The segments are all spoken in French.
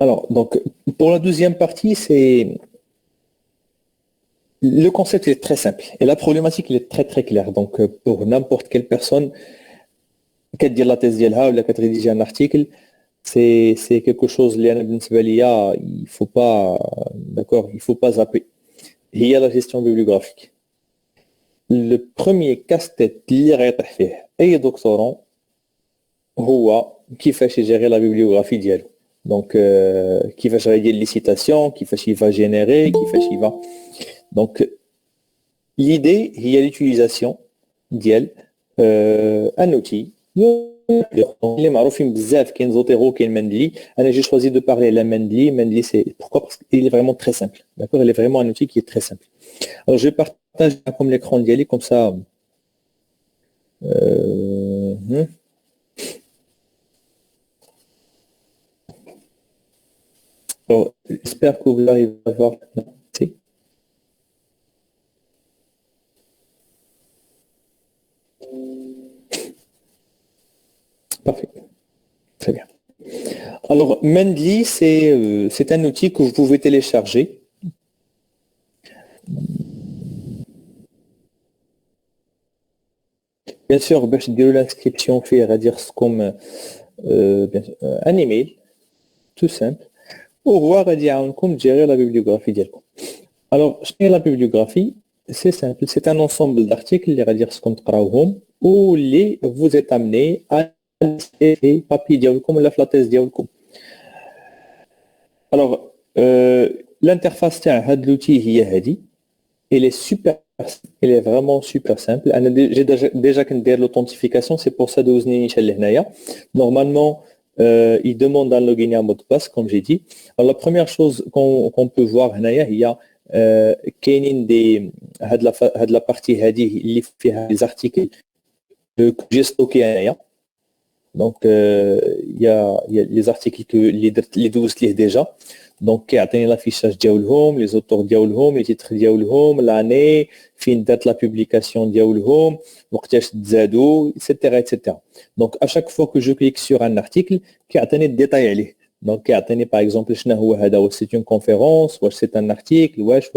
Alors, donc, pour la deuxième partie, c'est le concept est très simple et la problématique elle est très très claire. Donc, pour n'importe quelle personne, qui dit la thèse ديالها ou qui rédige un article, c'est quelque chose اللي أنا بالنسبة ليا il faut pas, d'accord, il faut pas zapper. Il y a la gestion bibliographique. Le premier casse-tête اللي غيطيح فيه أي دكتوراه هو كيفاش يجيري la bibliographie ديالو. Donc, كيفاش غيدير les citations, كيفاش il va générer, كيفاش il va. Donc, l'idée, il y a l'utilisation ديال un outil. Les معروفين بزاف كاين زوتيرو كاين مندلي. انا j'ai choisi de parler à la Mendeley. Mendeley, c'est pourquoi? Parce qu'il est vraiment très simple. D'accord, il est vraiment un outil qui est très simple. Alors je vais partager comme l'écran d'Yali comme ça. Euh, alors, j'espère que vous arrivez à voir maintenant. Si. Parfait. Très bien. Alors, Mendeley, c'est un outil que vous pouvez télécharger. Bien sûr, باش ديروا l'inscription فيه غادي خصكم un email tout simple وهو غادي يعاونكم تجيري la bibliographie ديالكم. Alors, شنو هي la bibliographie? C'est simple, c'est un ensemble d'articles اللي غادي خصكم تقراوهم واللي vous êtes amené à في papier ديالكم ولا في la thèse ديالكم. Alors, l'interface تاع هاد l'outil هي هادي. Elle est vraiment super simple. J'ai déjà كندير l'authentification, c'est pour ça دوزني حتى لهنايا. Normalement, il demande un login et un mot de passe, comme j'ai dit. Alors, la première chose qu'on peut voir هنايا هي كاينين دي هاد la partie هذه اللي فيها les articles que j'ai stocké هنايا. Donc, il y a les articles اللي دوزت ليه déjà. Donc كيعطيني l'affichage ديالهم, les auteurs ديالهم, les titres ديالهم, l'année, fin date la publication ديالهم, وقتاش تزادوا, etc., etc. Donc à chaque fois que je clique sur un article, كيعطيني الديتاي عليه. Donc كيعطيني par exemple شنو هو هذا, c'est une conférence, واش c'est un article, واش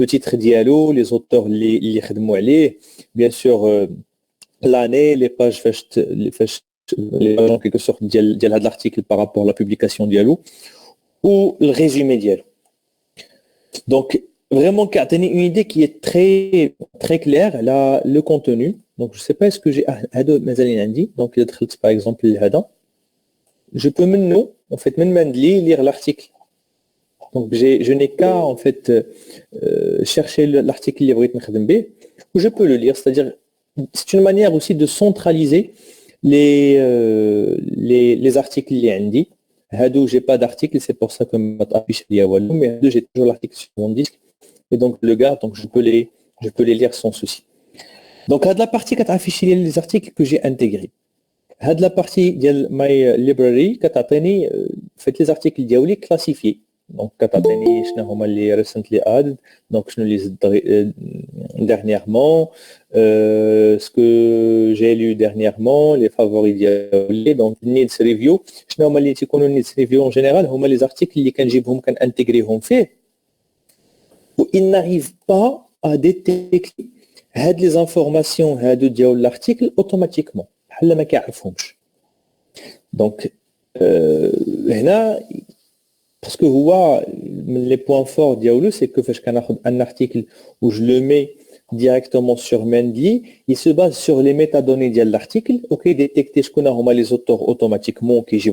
le titre ديالو, les auteurs اللي خدموا عليه, bien sûr l'année, les pages فاش les pages en quelque sorte ديال هذا l'article par rapport à la publication ديالو. Ou le résumé d'elle. Donc, vraiment, une idée qui est très, très claire, là, le contenu. Donc, je ne sais pas est-ce que j'ai donc, par exemple, je peux maintenant, en fait, même lire l'article. Donc, je n'ai qu'à, en fait, chercher l'article ou je peux le lire. C'est-à-dire, c'est une manière aussi de centraliser les articles liés. Hadou, j'ai pas d'article, c'est pour ça que ma affiche est mais Hadou, j'ai toujours l'article sur mon disque et donc je le garde, donc je peux les lire sans souci. Donc à de la partie qui affiche les articles que j'ai intégrés. À de la partie de my library qui fait les articles diaouli classifiés. Donc qui شنو هما اللي recently added, donc je les dernièrement, ce que j'ai lu dernièrement, les favoris diaouli, donc needs review. شنو هما اللي تيكونوا needs review en général هما les articles اللي كنجيبهم كنانتيغريهم فيه و il n'arrive pas à détecter هاد les informations هادو ديال l'article automatiquement بحال ما كيعرفهمش. Donc هنا parce que les points forts diaolo, c'est que quand je un article où je le mets directement sur Mendeley, il se base sur les métadonnées de l'article, qui détecte les auteurs automatiquement qui j'ai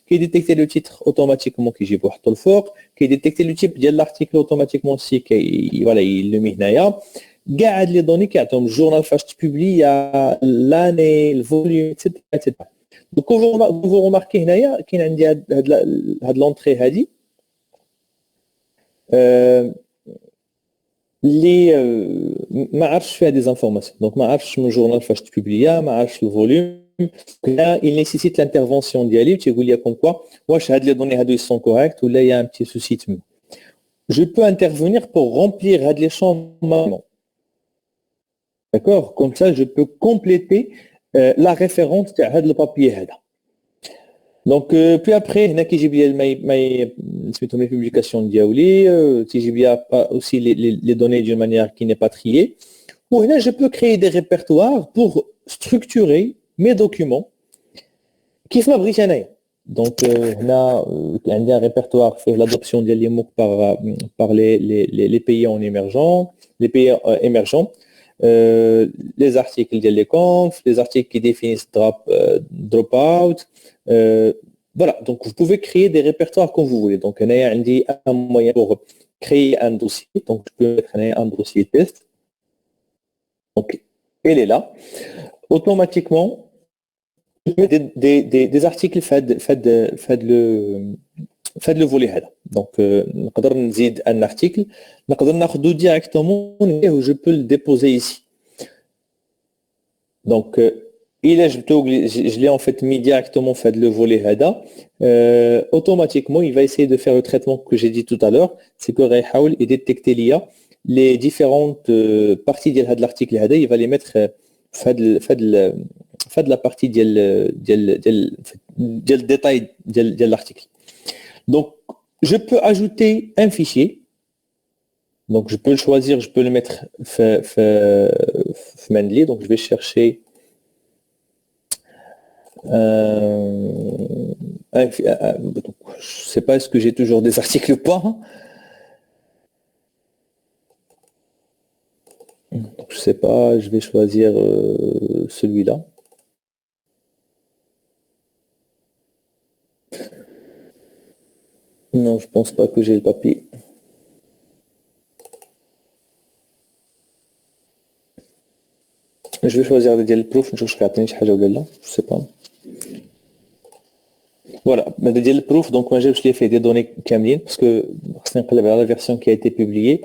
qui détecte le titre automatiquement qui j'ai le fort, qui détecte le type de l'article automatiquement aussi qui voilà il le met là. Garde les données qui attendent le journal fast publié, l'année, le volume, etc. Donc, vous remarquez qu'il y a de l'entrée هذه اللي ما عرفش فيها des informations. Donc ما عرفش من journal فاش تبوبليا, ما عرفش le volume. Là, il nécessite l'intervention ديالي تيقول لي comme quoi واش هاد les données هادو ils sont corrects ou là il y a un petit souci de. Je peux intervenir pour remplir هاد les champs manuellement. D'accord? Comme ça je peux compléter la référence تاع هاد le papier هذا. Donc, puis après, هنا كيجيب لي سميتهم les publications ديالي, تيجيب لي aussi les données d'une manière qui n'est pas triée. وهنا je peux créer des répertoires pour structurer mes documents كيف ما بغيت انايا. Donc هنا عندي un répertoire fait l'adoption ديال les mots par les pays en émergents, les pays émergents, les articles ديال les conf, les articles qui définissent dropout. Voilà, donc vous pouvez créer des répertoires comme vous voulez. Donc هنايا عندي un moyen pour créer un dossier. Donc je peux mettre un dossier test. Donc elle est là. Automatiquement des articles fait le volet هذا. Donc نقدر نزيد un article, نقدر ناخذه directement et je peux le déposer ici. Donc je l'ai en fait mis directement fait le volet هذا. Automatiquement il va essayer de faire le traitement que j'ai dit tout à l'heure, c'est que غيحاول يديتكتي ليا les différentes parties de l'article هذا, il va les mettre fait la partie le détail de l'article. Donc je peux ajouter un fichier. Donc je peux le choisir, je peux le mettre manually. Donc je vais chercher je sais pas est-ce que j'ai toujours des articles ou pas. Donc, je sais pas, je vais choisir celui-là. Non, je pense pas que j'ai le papier. Je vais choisir le proof, je sais pas. Voilà, le proof, donc moi je l'ai fait des données kamlin parce que c'est la version qui a été publiée,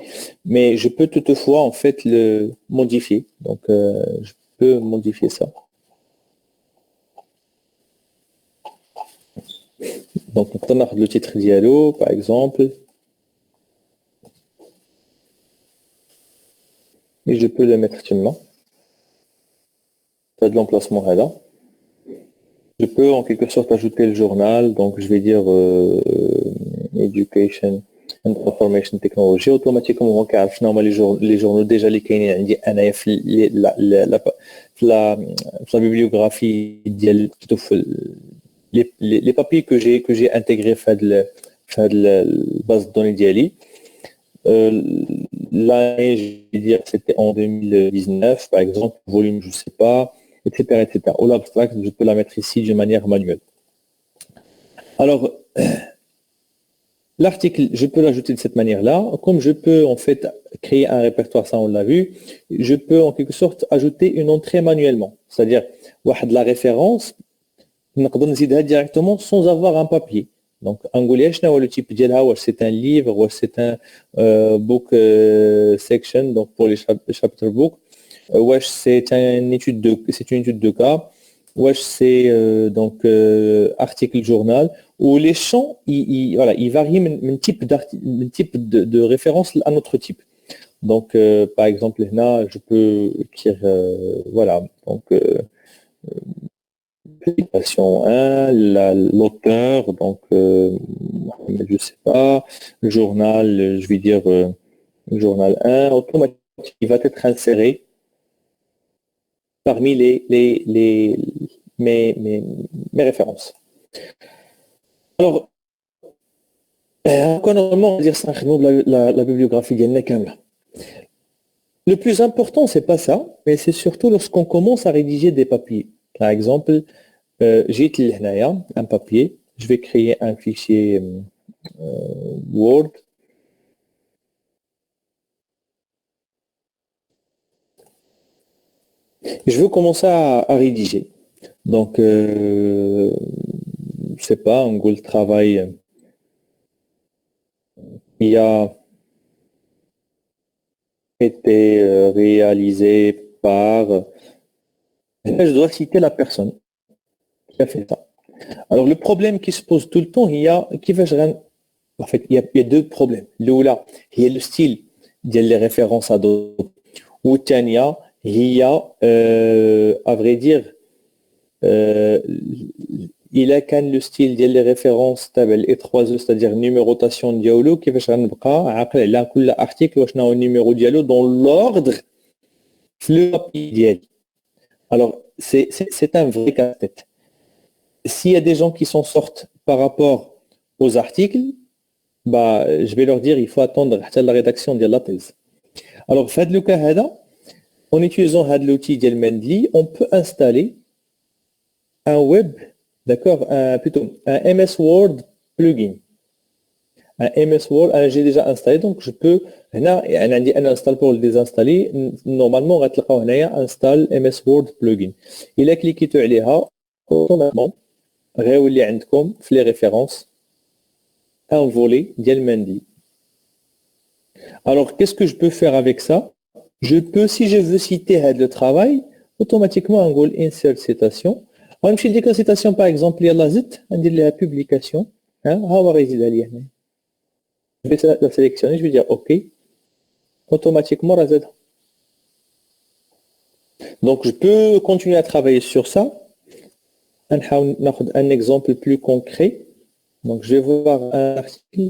mais je peux toutefois en fait le modifier. Donc je peux modifier ça. Donc on a le titre dialo par exemple. Et je peux le mettre maintenant. Ça de l'emplacement là. Je peux en quelque sorte ajouter le journal, donc je vais dire Education and Information Technology. Automatiquement, on va les journaux déjà les la bibliographie, les papiers que j'ai intégrés à la base de données d'IALI. L'année, je vais dire, c'était en 2019, par exemple, volume, je ne sais pas, etc. Ou l'abstract, je peux la mettre ici d'une manière manuelle. Alors, l'article, je peux l'ajouter de cette manière-là. Comme je peux en fait créer un répertoire, ça on l'a vu, je peux en quelque sorte ajouter une entrée manuellement. C'est-à-dire, la référence, نقدر نزيدها directement sans avoir un papier. Donc, نقول شنو هو le type ديالها, واش c'est un livre, واش c'est un book section, donc pour les chapter book. Wesh, c'est une étude de cas. Wesh, c'est donc article journal où les champs ils varient d'un type de référence à notre type. Donc par exemple là je peux écrire voilà donc publication 1, l'auteur donc je sais pas, le journal, je vais dire journal 1, automatiquement il va être inséré parmi mes références. Alors, normalement, on va dire ça, la bibliographie ديالنا كاملة. Le plus important, c'est pas ça, mais c'est surtout lorsqu'on commence à rédiger des papiers. Par exemple, j'ai un papier, je vais créer un fichier Word. Je veux commencer à rédiger. Donc, je sais pas, en gros, le travail, il a été réalisé par... Je dois citer la personne qui a fait ça. Alors, le problème qui se pose tout le temps, en fait, il y a deux problèmes. L'oula, il y a le style, il y a les références à d'autres. Ou Tania, il y a, à vrai dire, il a qu'un le style ديال les références تابع ال E3E c'est-à-dire numérotation ديالو كيفاش غنبقى عاقل على كل article وشنو هو النيميرو ديالو dans l'ordre في le papier ديالي. Alors c'est un vrai casse-tête. S'il y a des gens qui s'en sortent par rapport aux articles, bah je vais leur dire il faut attendre حتى la rédaction de la thèse. Alors في هذا le cas هذا en utilisant l'outil ديال Mendeley, on peut installer un web, d'accord, plutôt un MS Word plugin. Un MS Word, j'ai déjà installé, donc je peux, un install pour le désinstaller, normalement, on va تلقاو install MS Word plugin. Il a cliqué عليها, automatiquement, غيولي عندكم في les références un volet ديال Mendeley. Alors, qu'est-ce que je peux faire avec ça? Je peux, si je veux citer le travail, automatiquement, on va insert citation. On va dire que citation, par exemple, il y a la zit, on dit la publication. Je vais la sélectionner, je vais dire OK. Automatiquement, la Z. Donc, je peux continuer à travailler sur ça. On va un exemple plus concret. Donc, je vais voir un article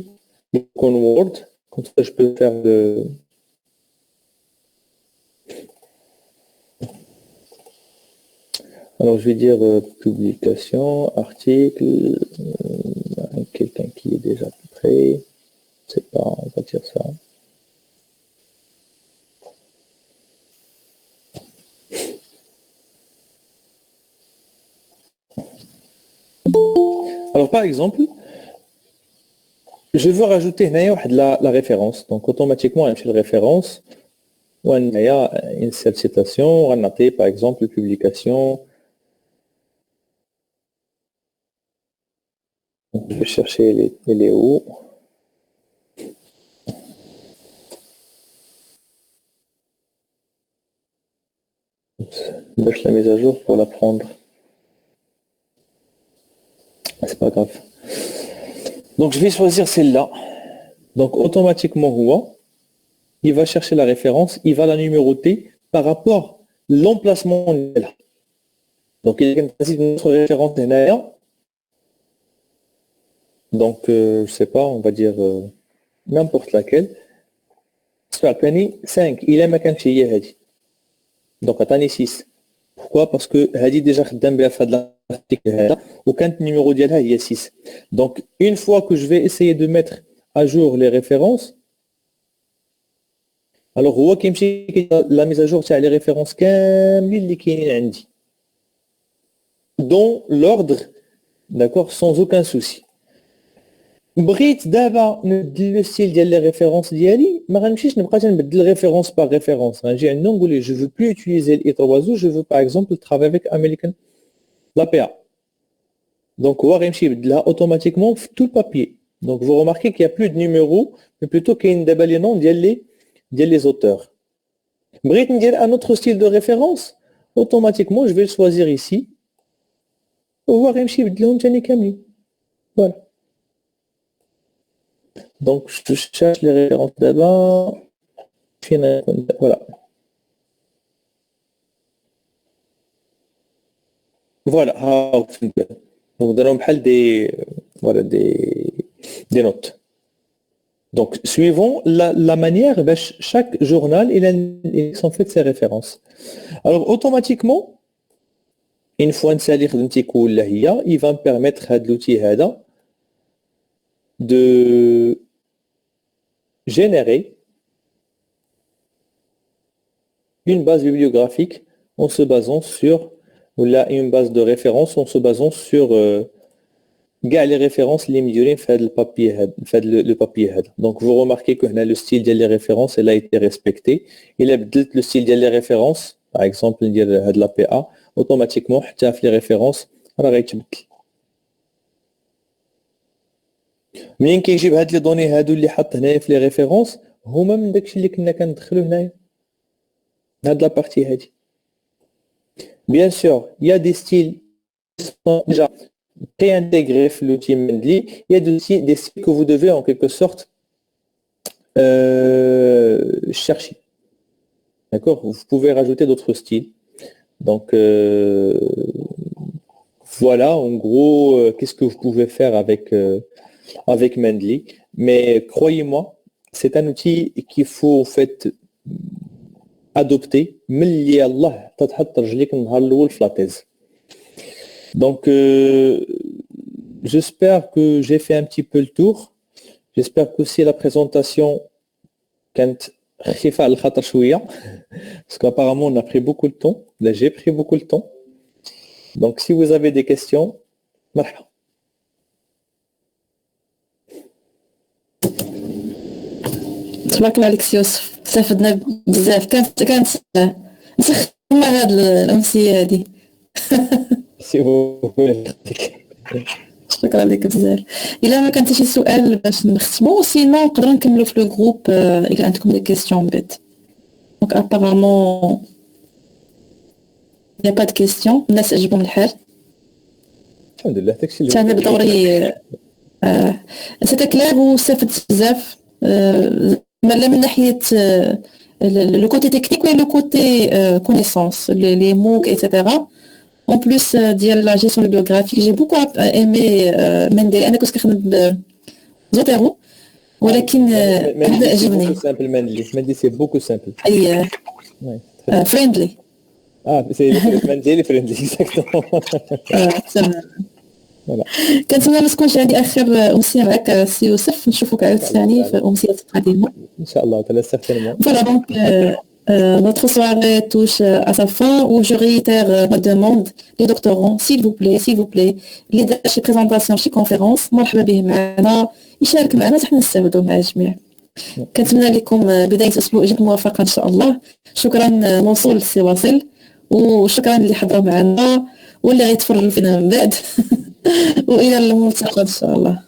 en Word. Comme ça, je peux faire le... Alors, je vais dire publication, article, quelqu'un qui est déjà prêt. Je sais pas, on va dire ça. Alors, par exemple, je veux rajouter la référence. Donc, automatiquement, on fait la référence. Ou il y a une citation, on a noté, par exemple, publication. Je vais chercher les hauts. Je vais la mise à jour pour la prendre. C'est pas grave. Donc, je vais choisir celle-là. Donc, automatiquement, il va chercher la référence, il va la numéroter par rapport à l'emplacement de là. Donc, il y a une autre référence derrière. Donc, je sais pas, on va dire n'importe laquelle. Soit 5, il est macan chez Yehadi. Donc, attendez 6. Pourquoi? Parce que Hadi déjà خدام بها في هذا l'article هذا وكان numéro ديالها هي 6. Donc, une fois que je vais essayer de mettre à jour les références, alors هو كيمشي la mise à jour تاع les références كاملين اللي كاينين عندي dans l'ordre, d'accord, sans aucun souci. بغيت دابا نبدل لو ستيل ديال لي ريفيرونس ديالي ما غنمشيش نبقى تنبدل ريفيرونس باغ ريفيرونس غنجي عندنا نقول ليه جو فو بلو utiliser الاي3 جو فو باغ اكزومبل travailler avec American la PA. Donc هو غيمشي يبدلها اوتوماتيكمون في tout le papier. Donc vous remarquez qu'il y a plus de numéros mais plutôt كاين دابا لي نون ديال les auteurs. بغيت ندير un autre style de référence automatiquement je vais le choisir ici وهو غيمشي يبدلهم ثاني كاملين. Voilà. Donc, je cherche les références d'abord. Voilà. Voilà. Donc, nous allons voilà, des notes. Donc, suivons la manière, chaque journal, il en fait ses références. Alors, automatiquement, une fois il va me permettre l'outil de générer une base bibliographique en se basant sur, ou là une base de référence en se basant sur les références les fait le papier, fait le papier. Donc vous remarquez que le style des références elle a été respecté. Il a le style des références, par exemple de la PA, automatiquement les références à la منين كيجيب هاد لي دوني هادو اللي حط هنايا في لي ريفيرونس هما من داكشي اللي كنا كندخلو هنايا هاد لا بارتي هادي. Bien sûr, il y a des styles qui sont déjà préintégrés في l'outil Mendeley. Il y a aussi des styles que vous devez en quelque sorte chercher. D'accord? Vous pouvez rajouter d'autres styles. Donc Voilà, en gros, qu'est-ce que vous pouvez faire avec Mendeley. Mais croyez-moi, c'est un outil qu'il faut en fait adopter. ملي الله تتحط رجليك النهار الأول في la thèse. Donc, j'espère que j'ai fait un petit peu le tour. J'espère que si la présentation كانت خفيفة على الخاطر شوية, parce qu'apparemment on a pris beaucoup de temps. Là, j'ai pris beaucoup de temps. Donc, si vous avez des questions, مرحبا. تبارك الله عليك سي يوسف، استفدنا بزاف. كانت نسخ هاد الأمسية هادي. Si vous voulez. شكرا لك بزاف. إلا ما كانت شي سؤال باش نختمو، سينو نقدروا نكملوا في لو جروب إلا عندكم دي كيسيون بيت. دونك ابارامون يا با دو كيسيون، الناس عجبهم الحال. الحمد لله داكشي اللي انا بدوري سيتي كلير واستفدت بزاف، لا من ناحيه لو كوتي تكنيك ولا لو كوتي كونيسونس لي موك ايتترا. En plus ديال لا جيستيون بيوغرافيك جي بوكو ايمي مندي. انا كنت كنخدم بزوتيرو ولكن هذا عجبني. سامبل مندي سي بوكو سامبل. اي فريندلي. سي مندي فريندلي اكزاكتومون. كنتمنى ما تكونش عندي اخر امسيه معك سي يوسف، نشوفك عاوتاني في امسيات قادمه ان شاء الله تعالى. سيرتينمون. Voilà, donc notre soirée touche à sa fin, où je réitère ma demande. Les doctorants, s'il vous plaît, les شي présentation شي conférence مرحبا به معنا، يشارك معنا حتى نستافدوا مع الجميع. كنتمنى لكم بداية أسبوع جد موفقة إن شاء الله. شكرا موصول للسي واصل، وشكرا اللي حضروا معنا واللي غيتفرجوا فينا من بعد. وإلى الملتقى إن شاء الله.